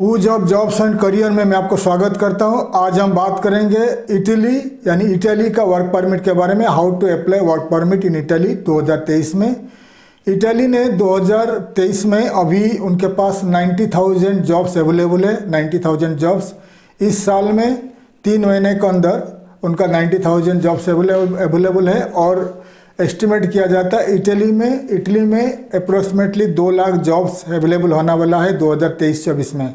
वो jobs and career में मैं आपको स्वागत करता हूं। आज हम बात करेंगे इटली यानी इटली का वर्क परमिट के बारे में। How to apply work permit in Italy 2023 में। इटली ने 2023 में अभी उनके पास 90,000 जॉब्स अवेलेबल है। 90,000 जॉब्स इस साल में 3 महीने के अंदर उनका 90,000 जॉब्स अवेलेबल है और एस्टिमेट किया जाता है इटली में अप्रोक्सीमेटली 2 लाख जॉब्स अवेलेबल होने वाला है 2023-24 में।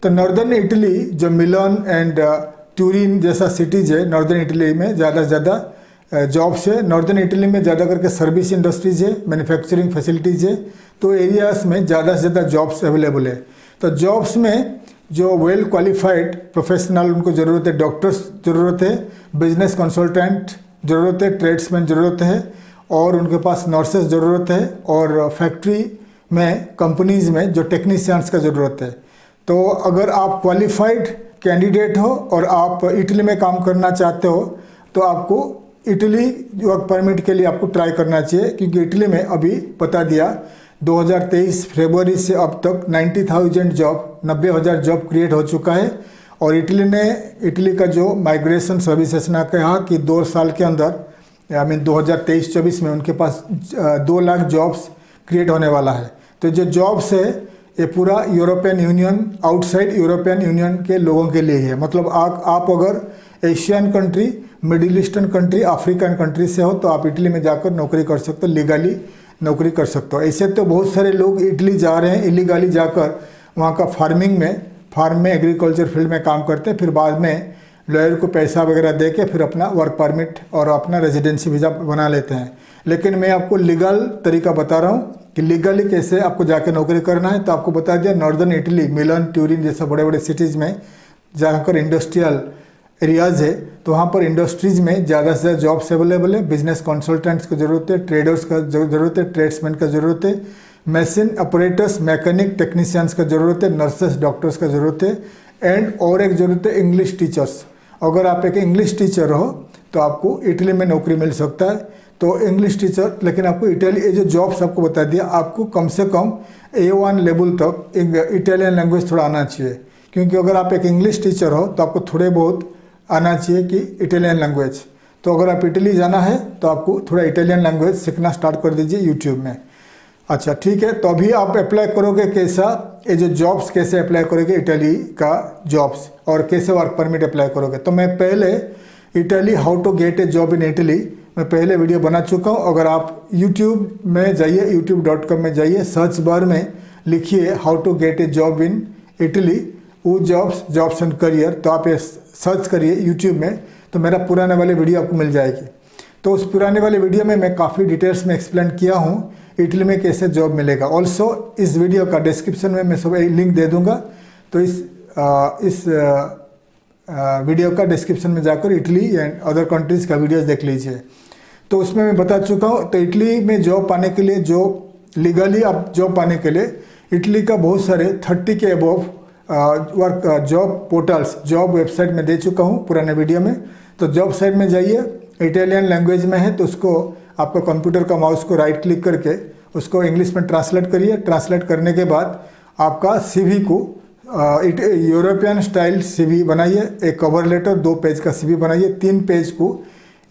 तो नॉर्दर्न इटली जो मिलान एंड ट्यूरिन जैसा सिटीज़ है, नॉर्दर्न इटली में ज़्यादा से ज़्यादा जॉब्स है। नॉर्दर्न इटली में ज़्यादा करके सर्विस इंडस्ट्रीज है, मैन्युफैक्चरिंग फैसिलिटीज़ है, तो एरियाज़ में ज़्यादा से ज़्यादा जॉब्स अवेलेबल है। तो जॉब्स में जो वेल क्वालिफाइड प्रोफेशनल उनको ज़रूरत है, डॉक्टर्स ज़रूरत है, बिजनेस कंसल्टेंट ज़रूरत है, ट्रेड्समैन ज़रूरत है और उनके पास नर्सेस ज़रूरत है और फैक्ट्री में कंपनीज़ में जो टेक्नीशियंस का ज़रूरत है। तो अगर आप क्वालिफाइड कैंडिडेट हो और आप इटली में काम करना चाहते हो तो आपको इटली वर्क परमिट के लिए आपको ट्राई करना चाहिए, क्योंकि इटली में अभी बता दिया 2023 फरवरी से अब तक 90,000 जॉब क्रिएट हो चुका है। और इटली का जो माइग्रेशन सर्विसेज ने कहा कि 2 साल के अंदर 2023-24 में उनके पास 2 लाख जॉब्स क्रिएट होने वाला है। तो जो जॉब्स है ये पूरा European union, outside European union के लोगों के लिए है। मतलब आप अगर Asian country, middle eastern country, African country से हो तो आप इटली में जाकर नौकरी कर सकते हो, लीगली नौकरी कर सकते हो। ऐसे तो बहुत सारे लोग इटली जा रहे हैं इलीगली जाकर वहाँ का फार्म में एग्रीकल्चर फील्ड में काम करते हैं, फिर बाद में लॉयर को पैसा वगैरह दे के फिर अपना वर्क परमिट और अपना रेजिडेंसी वीज़ा बना लेते हैं। लेकिन मैं आपको लीगल तरीका बता रहा हूँ कि लीगली कैसे आपको जाके नौकरी करना है। तो आपको बता दिया नॉर्दर्न इटली, मिलान, ट्यूरिन जैसे बड़े बड़े सिटीज़ में जहाँ पर इंडस्ट्रियल एरियाज़ है तो वहाँ पर इंडस्ट्रीज़ में ज़्यादा से ज़्यादा जॉब्स अवेलेबल है। बिजनेस कंसल्टेंट्स की ज़रूरत है, ट्रेडर्स का ज़रूरत है, ट्रेड्समैन का ज़रूरत है, मशीन ऑपरेटर्स, मैकेनिक, टेक्नीशियंस का ज़रूरत है, नर्सेस, डॉक्टर्स का ज़रूरत है एंड और एक ज़रूरत है इंग्लिश टीचर्स। अगर आप एक इंग्लिश टीचर हो तो आपको इटली में नौकरी मिल सकता है। तो इंग्लिश टीचर, लेकिन आपको ये जो जॉब्स आपको बता दिया, आपको कम से कम A1 लेवल तक इटालियन लैंग्वेज थोड़ा आना चाहिए, क्योंकि अगर आप एक इंग्लिश टीचर हो तो आपको थोड़े बहुत आना चाहिए कि इटालियन लैंग्वेज। तो अगर आप इटली जाना है तो आपको थोड़ा इटालियन लैंग्वेज सीखना स्टार्ट कर दीजिए यूट्यूब में। अच्छा ठीक है, तो अभी आप अप्लाई करोगे कैसा, ये जो जॉब्स कैसे अप्लाई करोगे इटली का जॉब्स और कैसे वर्क परमिट अप्लाई करोगे। तो मैं पहले Italy how to get a job in Italy मैं पहले वीडियो बना चुका हूँ। अगर आप यूट्यूब में जाइए, youtube.com में जाइए, सर्च बार में लिखिए how to get a job in Italy, वो जॉब्स एंड करियर, तो आप ये सर्च करिए यूट्यूब में तो मेरा पुराने वाले वीडियो आपको मिल जाएगी। तो उस पुराने वाले वीडियो में मैं काफ़ी डिटेल्स में एक्सप्लेन किया हूँ इटली में कैसे जॉब मिलेगा। ऑल्सो इस वीडियो का डिस्क्रिप्शन में मैं सब लिंक दे दूंगा, तो इस वीडियो का डिस्क्रिप्शन में जाकर इटली एंड अदर कंट्रीज़ का वीडियोस देख लीजिए। तो उसमें मैं बता चुका हूँ। तो इटली में जॉब पाने के लिए, जो लीगली आप जॉब पाने के लिए इटली का बहुत सारे 30 के above work job portals, job website में दे चुका हूँ पुराने वीडियो में। तो जॉब साइट में जाइए, इटालियन लैंग्वेज में है तो उसको आपका कंप्यूटर का माउस को राइट क्लिक करके उसको इंग्लिश में ट्रांसलेट करिए। ट्रांसलेट करने के बाद आपका CV को यूरोपियन स्टाइल CV बनाइए, एक कवर लेटर 2 पेज का CV बनाइए, 3 पेज को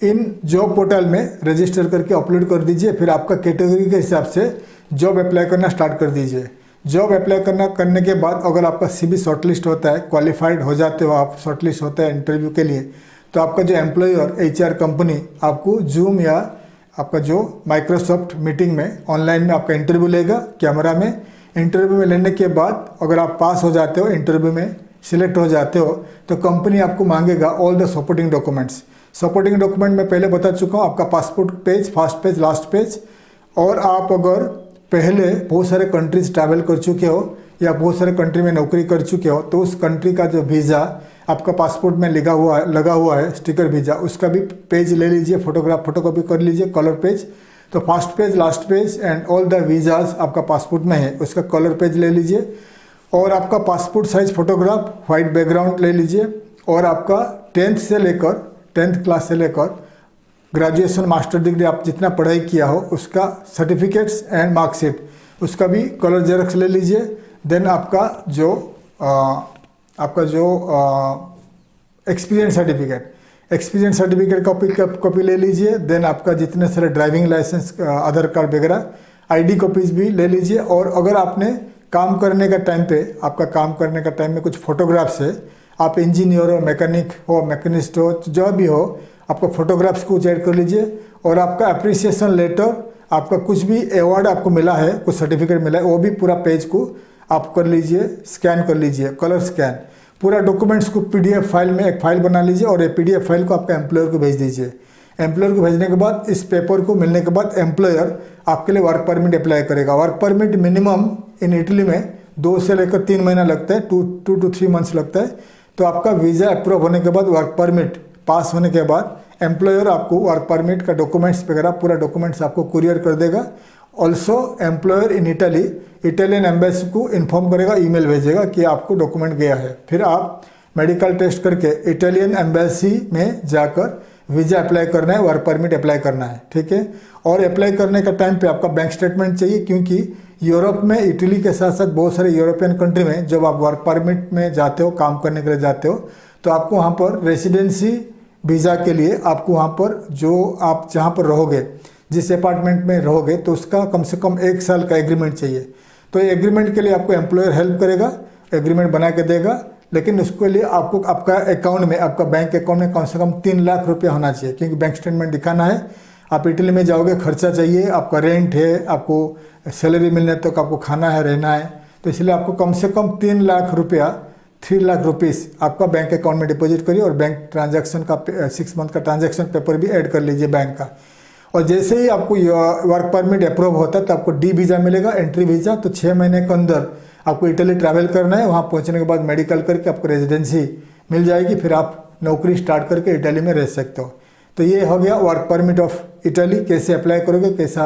इन जॉब पोर्टल में रजिस्टर करके अपलोड कर दीजिए। फिर आपका कैटेगरी के हिसाब से जॉब अप्लाई करना स्टार्ट कर दीजिए। जॉब अप्लाई करने के बाद अगर आपका CV शॉर्टलिस्ट होता है, क्वालिफाइड हो जाते हो आप, शॉर्टलिस्ट होता है इंटरव्यू के लिए, तो आपका जो एम्प्लॉयर HR कंपनी आपको जूम या आपका जो माइक्रोसॉफ्ट मीटिंग में ऑनलाइन में आपका इंटरव्यू लेगा कैमरा में। इंटरव्यू में लेने के बाद अगर आप पास हो जाते हो, इंटरव्यू में सिलेक्ट हो जाते हो, तो कंपनी आपको मांगेगा all the supporting documents. Supporting document मैं पहले बता चुका हूँ, आपका passport page, first page, last page. और आप अगर पहले बहुत सारे कंट्रीज ट्रैवल कर चुके हो या बहुत सारे कंट्री में नौकरी कर चुके हो तो उस कंट्री का जो वीज़ा आपका पासपोर्ट में लगा हुआ है स्टिकर वीज़ा, उसका भी पेज ले लीजिए, फोटोकॉपी कर लीजिए, कलर पेज। तो first page, last page and all the visas आपका पासपोर्ट में है, उसका कलर पेज ले लीजिए। और आपका passport size photograph, white background ले लीजिए। और आपका 10th क्लास से लेकर ग्रेजुएशन, मास्टर डिग्री आप जितना पढ़ाई किया हो उसका सर्टिफिकेट्स एंड मार्कशीट, उसका भी कलर जेरॉक्स ले लीजिए। देन आपका जो आपका जो एक्सपीरियंस सर्टिफिकेट कॉपी ले लीजिए। देन आपका जितने सारे ड्राइविंग लाइसेंस, आधार कार्ड वगैरह, आईडी कॉपीज भी ले लीजिए। और अगर आपने काम करने का टाइम पे, आपका काम करने का टाइम में कुछ फोटोग्राफ्स है, आप इंजीनियर हो, मैकेनिक हो, मैकेनिस्ट हो, जो भी हो, आपका फोटोग्राफ्स को ऐड कर लीजिए। और आपका अप्रिसिएशन लेटर, आपका कुछ भी अवार्ड आपको मिला है, कुछ सर्टिफिकेट मिला है, वो भी पूरा पेज को आप कर लीजिए, स्कैन कर लीजिए, कलर स्कैन। पूरा डॉक्यूमेंट्स को पीडीएफ फाइल में एक फाइल बना लीजिए और ये पीडीएफ फाइल को आपका एम्प्लॉयर को भेज दीजिए। एम्प्लॉयर को भेजने के बाद इस पेपर को मिलने के बाद एम्प्लॉयर आपके लिए वर्क परमिट अप्लाई करेगा। Work permit minimum in Italy में 2 से लेकर 3 महीना लगता है, 2 to 3 मंथ्स लगता है। तो आपका वीज़ा अप्रूव होने के बाद, वर्क परमिट पास होने के बाद, एम्प्लॉयर आपको वर्क परमिट का डॉक्यूमेंट्स वगैरह पूरा डॉक्यूमेंट्स आपको कुरियर कर देगा। Also employer in Italy Italian embassy को इन्फॉर्म करेगा, ईमेल भेजेगा कि आपको डॉक्यूमेंट गया है। फिर आप मेडिकल टेस्ट करके इटालियन एम्बेसी में जाकर वीज़ा अप्लाई करना है, वर्क परमिट अप्लाई करना है, ठीक है। और अप्लाई करने का टाइम पे आपका बैंक स्टेटमेंट चाहिए, क्योंकि यूरोप में, इटली के साथ साथ बहुत सारे यूरोपियन कंट्री में जब आप वर्क परमिट में जाते हो, काम करने के लिए जाते हो, तो आपको वहाँ पर रेसिडेंसी वीज़ा के लिए आपको वहाँ पर जो आप जहाँ पर रहोगे, जिस अपार्टमेंट में रहोगे, तो उसका कम से कम 1 साल का एग्रीमेंट चाहिए। तो ये एग्रीमेंट के लिए आपको एम्प्लॉयर हेल्प करेगा, एग्रीमेंट बना के देगा, लेकिन उसके लिए आपको आपका अकाउंट में, आपका बैंक अकाउंट में कम से कम 3 लाख रुपया होना चाहिए, क्योंकि बैंक स्टेटमेंट दिखाना है। आप इटली में जाओगे, खर्चा चाहिए, आपका रेंट है, आपको सैलरी मिलने तक आपको खाना है, रहना है, तो इसलिए आपको कम से कम 3 लाख रुपया, 3 लाख रुपीज़ आपका बैंक अकाउंट में डिपॉजिट करिए। और बैंक ट्रांजैक्शन का 6 मंथ का ट्रांजैक्शन पेपर भी ऐड कर लीजिए बैंक का। और जैसे ही आपको वर्क परमिट अप्रूव होता है तो आपको डी वीज़ा मिलेगा, एंट्री वीज़ा। तो 6 महीने के अंदर आपको इटली ट्रैवल करना है। वहाँ पहुँचने के बाद मेडिकल करके आपको रेजिडेंसी मिल जाएगी, फिर आप नौकरी स्टार्ट करके इटली में रह सकते हो। तो ये हो गया वर्क परमिट ऑफ इटली, कैसे अप्लाई करोगे, कैसा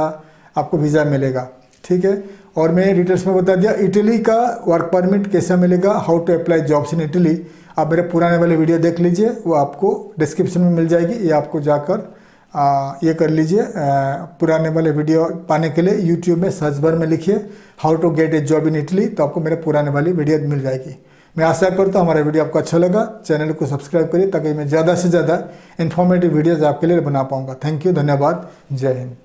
आपको वीज़ा मिलेगा, ठीक है। और मैं डिटेल्स में बता दिया इटली का वर्क परमिट कैसा मिलेगा, how to apply jobs in Italy. आप मेरे पुराने वाले वीडियो देख लीजिए, वो आपको डिस्क्रिप्शन में मिल जाएगी, ये आपको जाकर ये कर लीजिए। पुराने वाले वीडियो पाने के लिए यूट्यूब में सर्च बार में लिखिए how to get a job in Italy, तो आपको मेरे पुराने वाली वीडियो मिल जाएगी। मैं आशा करता हूँ हमारा वीडियो आपको अच्छा लगा। चैनल को सब्सक्राइब करिए ताकि मैं ज़्यादा से ज़्यादा इन्फॉर्मेटिव वीडियोज़ आपके लिए बना पाऊँगा। थैंक यू, धन्यवाद, जय हिंद।